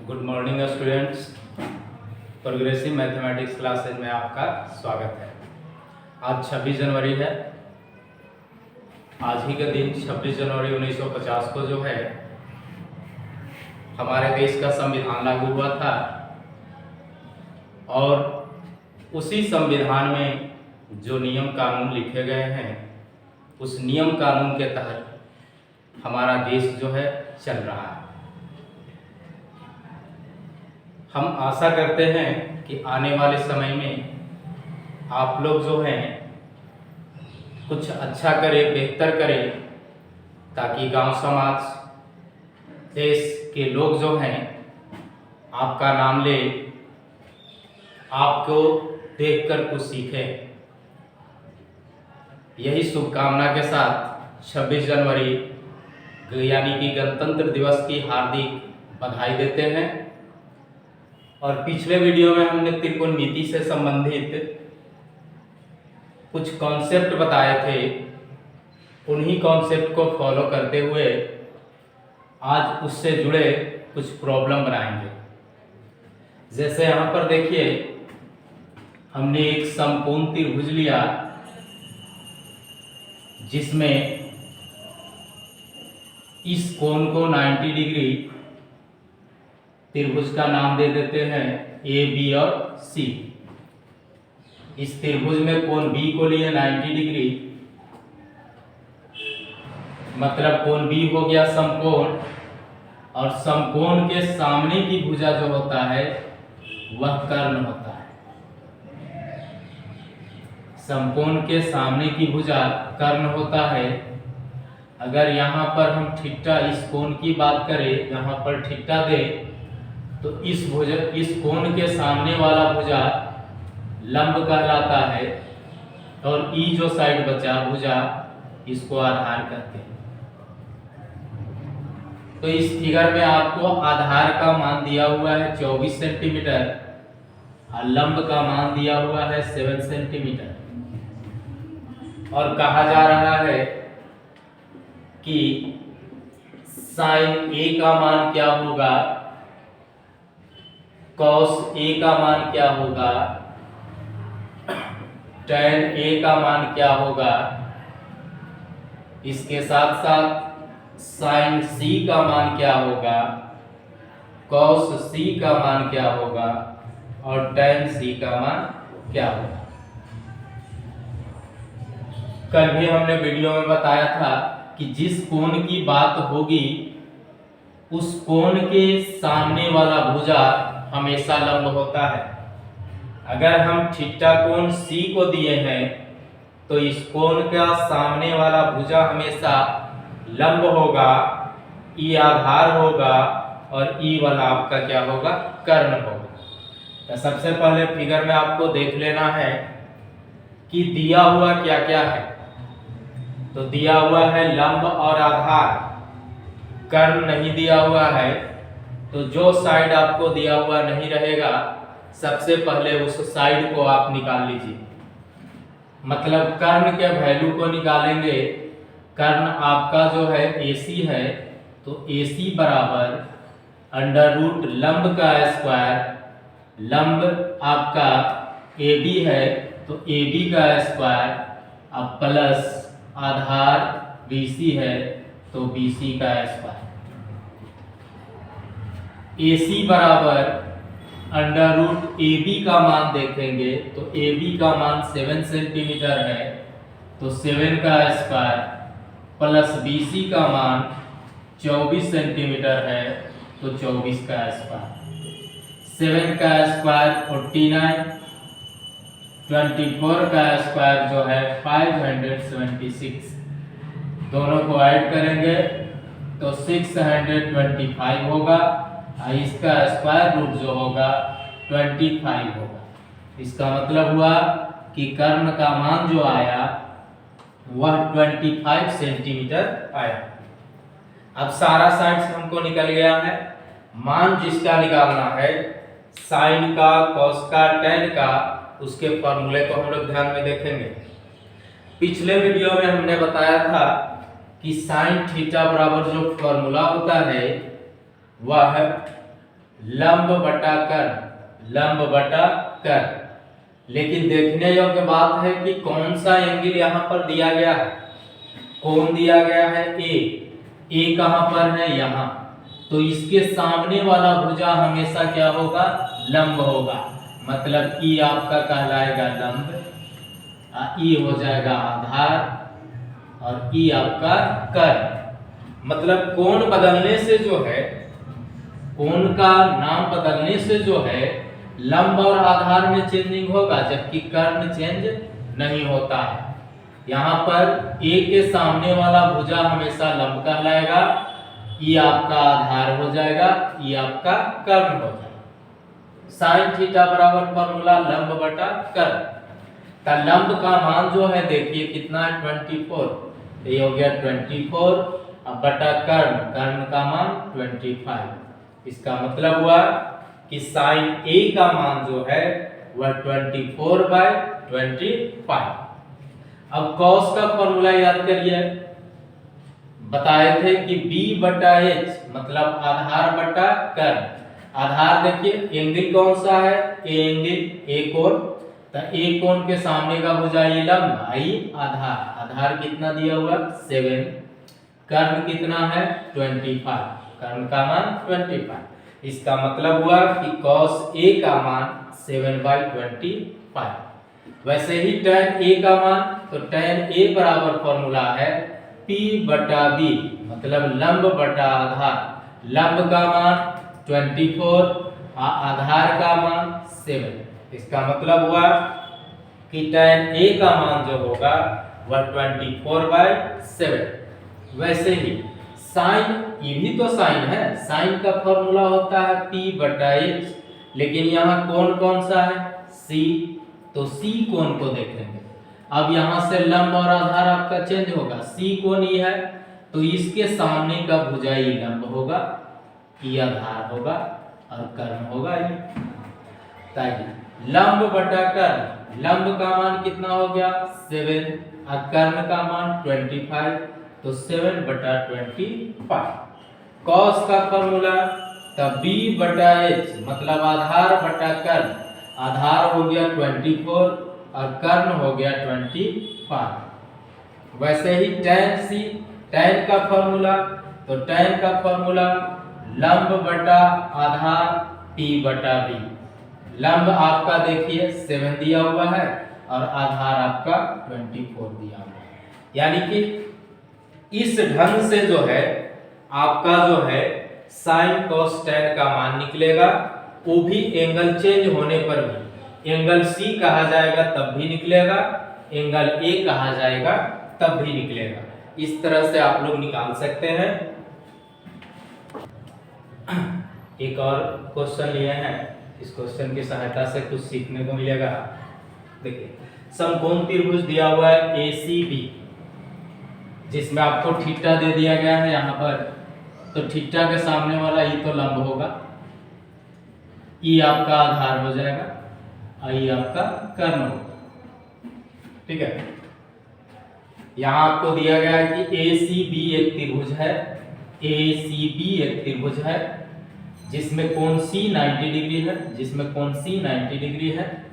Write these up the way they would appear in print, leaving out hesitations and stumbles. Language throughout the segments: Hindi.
Good morning students. Progressive mathematics classes में आपका स्वागत है। आज 26 जनवरी है। आज ही के दिन 26 जनवरी 1950 को जो है हमारे देश का संविधान लागू हुआ था और उसी संविधान में जो नियम कानून लिखे गए हैं उस नियम कानून के तहत हमारा देश जो है चल रहा है। हम आशा करते हैं कि आने वाले समय में आप लोग जो हैं कुछ अच्छा करें, बेहतर करें, ताकि गांव समाज देश के लोग जो हैं आपका नाम ले, आपको देखकर कुछ सीखें। यही शुभकामना के साथ 26 जनवरी यानी कि गणतंत्र दिवस की हार्दिक बधाई देते हैं। और पिछले वीडियो में हमने त्रिकोणमिति से संबंधित कुछ कॉन्सेप्ट बताए थे। उन्हीं कॉन्सेप्ट को फॉलो करते हुए आज उससे जुड़े कुछ प्रॉब्लम बनाएंगे। जैसे यहाँ पर देखिए, हमने एक समकोण त्रिभुज लिया जिसमें इस कोण को 90 डिग्री त्रिभुज का नाम दे देते हैं ए, बी और सी। इस त्रिभुज में कोण बी को लिए 90 डिग्री, मतलब कोण बी हो गया समकोण, और समकोण के सामने की भुजा जो होता है वह कर्ण होता है। समकोण के सामने की भुजा कर्ण होता है। अगर यहाँ पर हम थीटा, इस कोण की बात करें, यहाँ पर थीटा दे तो इस कोण के सामने वाला भुजा लंब कहलाता है और ई जो साइड बचा भुजा, इसको आधार कहते हैं। तो इस फिगर में आपको आधार का मान दिया हुआ है 24 सेंटीमीटर और लंब का मान दिया हुआ है 7 सेंटीमीटर। और कहा जा रहा है कि साइन ए का मान क्या होगा, कॉस ए का मान क्या होगा, टैन ए का मान क्या होगा, इसके साथ साथ साइन सी का मान क्या होगा, कॉस सी का मान क्या होगा और टैन सी का मान क्या होगा। कल भी हमने वीडियो में बताया था कि जिस कोण की बात होगी उस कोण के सामने वाला भुजा हमेशा लंब होता है। अगर हम थीटा कोण सी को दिए हैं तो इस कोण का सामने वाला भुजा हमेशा लंब होगा, ई आधार होगा और ई वाला आपका क्या होगा, कर्ण होगा। तो सबसे पहले फिगर में आपको देख लेना है कि दिया हुआ क्या क्या है। तो दिया हुआ है लंब और आधार, कर्ण नहीं दिया हुआ है। तो जो साइड आपको दिया हुआ नहीं रहेगा सबसे पहले उस साइड को आप निकाल लीजिए। मतलब कर्ण के वैल्यू को निकालेंगे। कर्ण आपका जो है AC है, तो AC बराबर अंडर रूट लंब का स्क्वायर, लंब आपका AB है तो AB का स्क्वायर, अब प्लस आधार BC है तो BC का स्क्वायर। AC बराबर अंडर रूट AB का मान देखेंगे तो AB का मान 7 सेंटीमीटर है तो 7 का स्क्वायर प्लस BC का मान 24 सेंटीमीटर है तो 24 का स्क्वायर। 7 का स्क्वायर 49, 24 का स्क्वायर जो है 576। दोनों को ऐड करेंगे तो 625 होगा। इसका स्क्वायर रूट जो होगा 25 होगा। इसका मतलब हुआ कि कर्ण का मान जो आया वह 25 सेंटीमीटर आया। अब सारा साइड से हमको निकल गया है। मान जिसका निकालना है, साइन का, कॉस का, टैन का, उसके फॉर्मूले को हम लोग ध्यान में देखेंगे। पिछले वीडियो में हमने बताया था कि साइन थीटा बराबर जो फॉर्मूला होता है वह लंब बटा कर्ण, लंब बटा कर्ण। लेकिन देखने योग्य बात है कि कौन सा एंगल यहाँ पर दिया गया है, कौन दिया गया है, ए कहाँ पर है, यहाँ। तो इसके सामने वाला भुजा हमेशा क्या होगा, लंब होगा। मतलब ई आपका कहलाएगा लंब, ई हो जाएगा आधार, और ई आपका कर्ण। मतलब कोण बदलने से जो है, कोण का नाम बदलने से जो है लंब और आधार में चेंजिंग होगा, जबकि कर्ण चेंज नहीं होता है। यहाँ पर ए के सामने वाला भुजा हमेशा लंब कहलाएगा, ई आपका आधार हो जाएगा, ई आपका कर्ण हो जाएगा। साइन थीटा बराबर फॉर्मूला लंब बटा कर्ण। तो लंब का मान जो है देखिए कितना है, 24। ये हो गया 24, अब बटा कर्ण, कर्ण का मान 25। इसका मतलब हुआ कि साइन ए का मान जो है वह 24/25। अब कॉस का फॉर्मूला याद करिए, बताए थे कि b बटा h मतलब आधार बटा कर्ण। आधार देखिए एंगल कौन सा है, ए एंगल, ए कोण। तो ए कोण के सामने का भुजा ये लंब, आई आधार। आधार कितना दिया हुआ, 7। कर्ण कितना है, 25। कर्ण का मान 25। इसका मतलब हुआ कि cos a का मान 7/25। वैसे ही tan a का मान, तो tan a बराबर फॉर्मूला है p बटा b मतलब लंब बटा आधार। लंब का मान 24, आधार का मान 7। इसका मतलब हुआ कि tan a का मान जो होगा वह 24/7। वैसे ही साइन, ये भी तो साइन है, साइन का फॉर्मूला होता है p बटा h, लेकिन यहाँ कोण कौन सा है, c। तो c कोण को देखेंगे। अब यहाँ से लंब और आधार आपका चेंज होगा, c कोण ये है, तो इसके सामने का भुजा ये लंब होगा, ये आधार होगा, और कर्ण होगा ये। ताकि लंब बटा कर्ण, लंब का मान कितना हो गया, 7, और कर्ण का मान 25, तो 7/25। कॉस का फॉर्मूला, तब b बटा h मतलब आधार बटा कर्ण। आधार हो गया 24 और कर्ण हो गया 25। वैसे ही tan c, tan का फॉर्मूला, तो tan का फॉर्मूला लंब बटा आधार p बटा b। लंब आपका देखिए 7 दिया हुआ है और आधार आपका 24 दिया हुआ है। यानी कि इस ढंग से जो है आपका जो है साइन cos tan का मान निकलेगा, वो भी एंगल चेंज होने पर भी। एंगल C कहा जाएगा तब भी निकलेगा, एंगल A कहा जाएगा तब भी निकलेगा। इस तरह से आप लोग निकाल सकते हैं। एक और क्वेश्चन लिए हैं, इस क्वेश्चन की सहायता से कुछ सीखने को मिलेगा। देखिए समकोण त्रिभुज दिया हुआ है ACB, जिसमें आपको थीटा दे दिया गया है यहाँ पर। तो थीटा के सामने वाला ये तो लंब होगा, ई आपका आधार हो जाएगा, आई आपका कर्ण होगा। ठीक है, यहाँ आपको दिया गया है कि ACB एक त्रिभुज है, ACB एक त्रिभुज है जिसमें कोण C 90 डिग्री है, जिसमें कोण C 90 डिग्री है।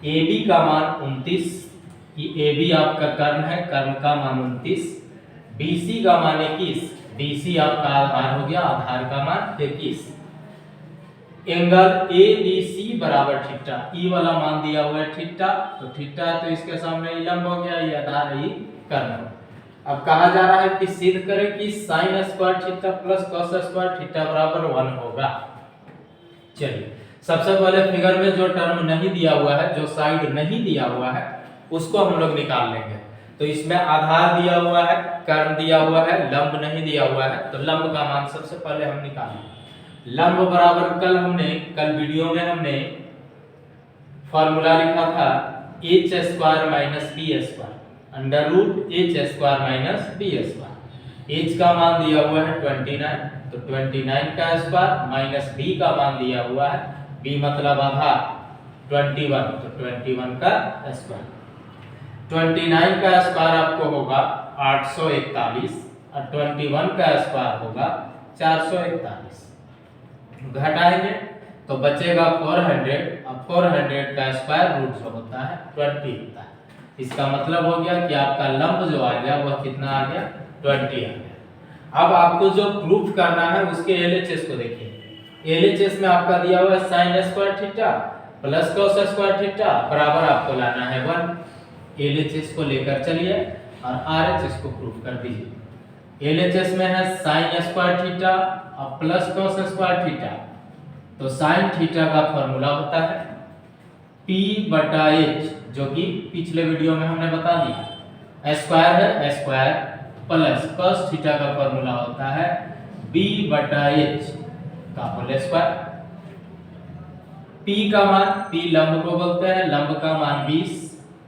AB का मान 29, कि AB आपका कर्ण है, कर्ण का मान 29। BC का मान 21, BC आपका आधार हो गया, आधार का मान 21। एंगल ABC बराबर थीटा, ई वाला मान दिया हुआ है थीटा, तो थीटा है तो इसके सामने ये लंब हो गया, ये आधार है, कर्ण। अब कहा जा रहा है कि सिद्ध करें कि sin square theta plus cos square theta बराबर 1 होगा। चलिए सबसे पहले फिगर में जो टर्म नहीं दिया हुआ है, जो साइड नहीं दिया हुआ है, उसको हम लोग निकाल लेंगे। तो इसमें आधार दिया हुआ है, कर्ण दिया हुआ है, लंब नहीं दिया हुआ है, तो लंब का मान सबसे पहले हम निकालेंगे। लंब बराबर कल वीडियो में हमने फॉर्मूला लिखा था h square minus B square, under root h square minus B square. h का मान दिया हुआ है 29, तो 29 का स्क्वायर माइनस b का मान दिया हुआ है, b मतलब आधार 21, तो 21 का स्क्वायर। 29 का स्क्वायर आपको होगा 841 और 21 का स्क्वायर होगा 441। घटाएंगे तो बचेगा 400 और 400 का स्क्वायर रूट जो होता है 20 होता है। इसका मतलब हो गया कि आपका लंब जो आ गया वह कितना आ गया 20 आ गया। अब आपको जो प्रूफ करना है उसके LHS को देखिए। LHS में आपका दिया हुआ है sin square theta plus cos square theta बराबर आपको लाना है 1। LHS को लेकर चलिए और RHS को प्रूफ कर दीजिए। LHS में है sin स्क्वायर थीटा और प्लस cos स्क्वायर थीटा। तो sin थीटा का फॉर्मूला होता है P बटा H, जो कि पिछले वीडियो में हमने बता दिया। स्क्वायर है स्क्वायर प्लस cos थीटा का फॉर्मूला होता है B बटा H का होल स्क्वायर। P का मान, P लंब को बोलते हैं, लंब का मान 20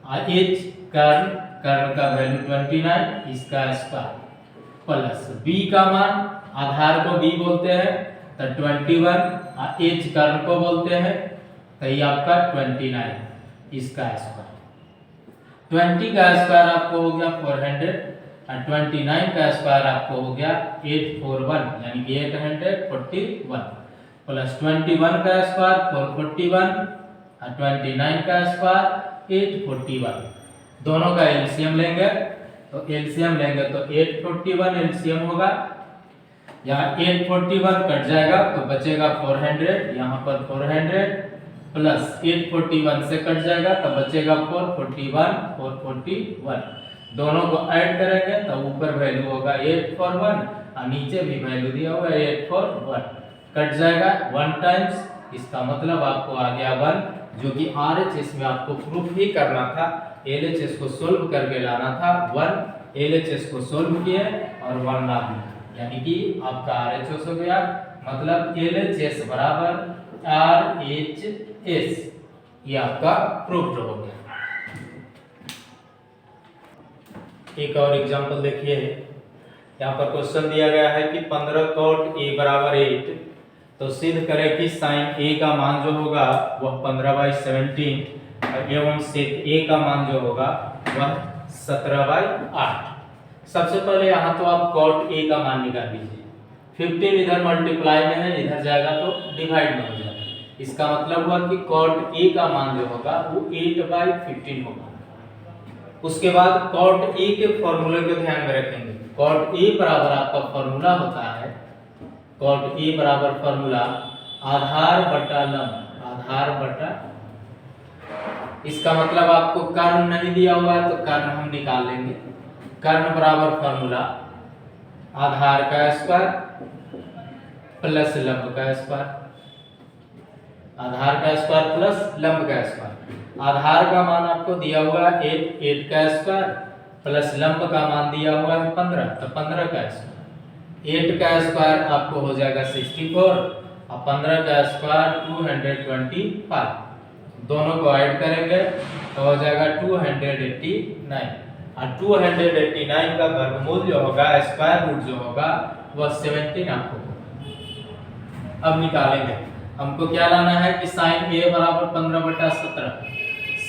और H कर्ण, कर्ण का वैल्यू 29 इसका स्क्वायर प्लस B का मान, आधार को B बोलते हैं तो 21 और H कर्ण को बोलते हैं तो ये आपका 29 इसका स्क्वायर। 20 का स्क्वायर आपको हो गया 400 और 29 का स्क्वायर आपको हो गया 841 यानी कि 841 प्लस 21 का स्क्वायर 441 और 29 का स्क्वायर 841। दोनों का एलसीएम लेंगे तो 841 एलसीएम होगा। यहाँ 841 कट जाएगा तो बचेगा 400, यहाँ पर 400 प्लस 841 से कट जाएगा तो बचेगा 441। दोनों को ऐड करेंगे तो ऊपर वैल्यू होगा 841 और नीचे भी वैल्यू दिया हुआ है 841, कट जाएगा 1 टाइम्स। इसका मतलब आपको आ गया 1, जो कि RHS में आपको प्रूफ ही करना था, LHS को सोल्व करके लाना था 1। LHS को सोल्व किए और 1 ला दिया, यानी कि आपका RHS हो गया, मतलब LHS बराबर RHS, ये आपका प्रूफ हो गया। एक और एग्जांपल देखिए, यहाँ पर क्वेश्चन दिया गया है कि 15 cot A बराबर 8, तो सिद्ध करें कि sin A का मान जो होगा वह 15/17 एवं sec A का मान जो होगा वह 17/8। सबसे पहले यहाँ तो आप cot A का मान निकाल लीजिए। 15 इधर मल्टीप्लाई में है, इधर जाएगा तो डिवाइड में हो जाएगा। इसका मतलब हुआ कि cot A का मान जो होगा वो 8/15 होगा। उसके बाद cot A के फॉर्मूले को ध्यान में रखेंगे। cot A बराबर आपका फॉर्मूला होता है, cot A बराबर फॉर्मूला आधार बटा लंब, आधार बटा, इसका मतलब आपको कर्ण नहीं दिया हुआ है तो कर्ण हम निकाल लेंगे। कर्ण बराबर फॉर्मूला आधार का स्क्वायर प्लस लंब का स्क्वायर, आधार का स्क्वायर प्लस लंब का स्क्वायर। आधार का मान आपको दिया हुआ है 8 का स्क्वायर प्लस लंब का मान दिया हुआ है 15, तो 15 का स्क्वायर। 8 का स्क्वायर आपको हो जाएगा 64 और 15 का स्क्वायर 225। दोनों को ऐड करेंगे तो हो जाएगा 289 और 289 का वर्गमूल जो होगा, स्क्वायर रूट जो होगा वह 17 आपको होगा। अब निकालेंगे, हमको क्या लाना है कि sin A बराबर 15/17।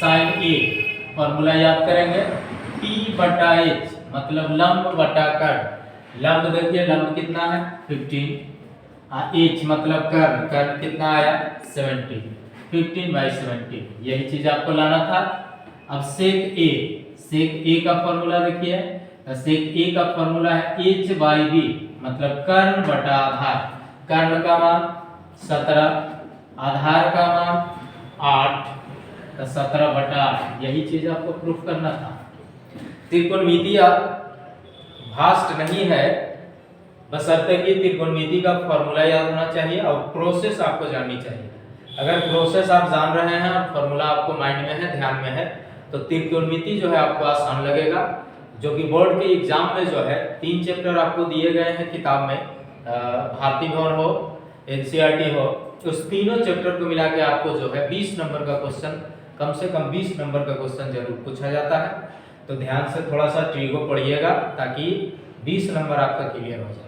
sin A फॉर्मूला याद करेंगे P बटा H, मतलब लंब बटा कर्ण। लंब देखिए, लंब कितना है 15 H मतलब कर्ण, कर्ण कितना आया 17, 15/17। यही चीज आपको लाना था। अब sec A, sec A का फॉर्मूला देखिए, sec A का फॉर्मूला है H/B, मतलब कर्ण बटा आधार। कर्ण का मान 17, आधार का मान 8, तो 17/8। यही चीज आपको प्रूफ करना था। त्रिकोणमिति भास्ट नहीं है, बशर्ते कि त्रिकोणमिति का फॉर्मूला याद होना चाहिए और प्रोसेस आपको जाननी चाहिए। अगर प्रोसेस आप जान रहे हैं और फॉर्मूला आपको माइंड में है, ध्यान में है, तो त्रिकोणमिति जो है आपको आसान लगेगा। जो कि बोर्ड के एग्जाम में जो है 3 चैप्टर आपको दिए गए हैं किताब में, भारती भवन हो, NCERT हो, उस तीनों चैप्टर को मिला के आपको जो है 20 नंबर का क्वेश्चन, कम से कम 20 नंबर का क्वेश्चन जरूर पूछा जाता है। तो ध्यान से थोड़ा सा ट्री को पढ़िएगा ताकि 20 नंबर आपका क्लियर हो जाए।